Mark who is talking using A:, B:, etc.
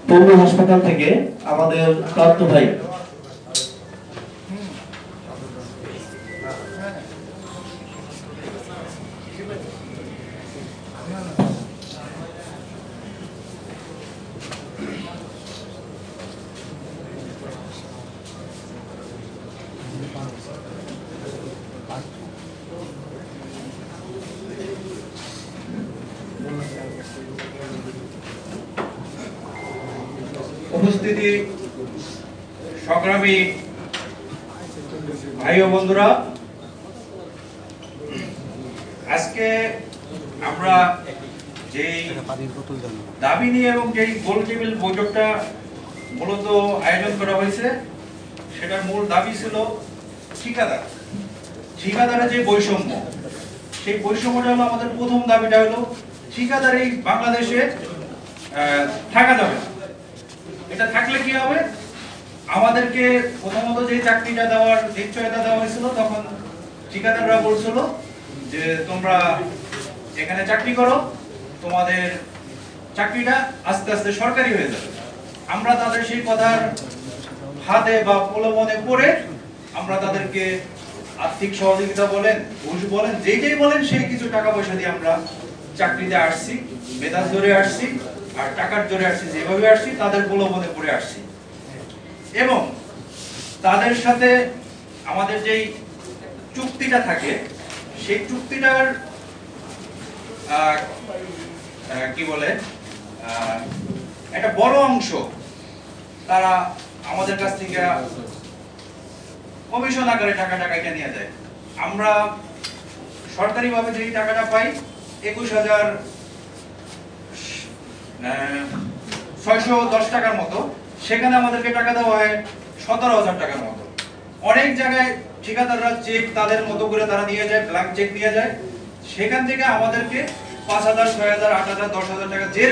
A: পৌর হাসপাতাল থেকে আমাদের প্রাপ্ত ভাই
B: উপস্থিতি সংগ্রামী ভাই ও বন্ধুরা, আজকে আমরা যেই দাবি নিয়ে এবং যেই গোল টেবিল বৈঠকটা মূলত আয়োজন করা হয়েছে, সেটার মূল দাবি ছিল ঠিকাদারের যে বৈষম্য, সেই বৈষম্যটা হলো আমাদের প্রথম দাবিটা হলো ঠিকাদার এই বাংলাদেশে থাকা যাবে না। এটা থাকলে কি হবে, আমাদেরকে প্রথমত যে চাকরিটা দেওয়ার নিশ্চয়তা দেওয়া হয়েছিল, তখন ঠিকাদাররা বলছিল যে তোমরা এখানে চাকরি করো, তোমাদের চাকরিটা আস্তে আস্তে সরকারি হয়ে যাবে। আমরা তাদের সেই কথার হাতে বা প্রলোভনে পড়ে আমরা তাদেরকে আর্থিক সহযোগিতা বলেন, ঘুষ বলেন, যেই বলেন সেই কিছু টাকা পয়সা দিয়ে আমরা চাকরিতে আসছি, মেধার জোরে আসছি আর টাকার জোরে আসছি, যেভাবে আসছি তাদের প্রলোভনে পড়ে আসছি। এবং তাদের সাথে আমাদের যেই চুক্তিটা থাকে, সেই চুক্তিটার কি বলে একটা বড় অংশ তারা আমাদের কাছ থেকে কমিশন আকারে টাকাটা নিয়ে যায়। আমরা সরকারিভাবে যেই টাকাটা পাই 21,610 টাকার মতো, সেখানে আমাদেরকে টাকা দেওয়া হয় 17,000 টাকার মতো। অনেক জায়গায় ঠিকাদাররা চেক তাদের মতো করে তারা নিয়ে যায়, ব্ল্যাঙ্ক চেক নিয়ে যায়, সেখান থেকে আমাদেরকে 5,000, 6,000, 8,000, 10,000 টাকা যে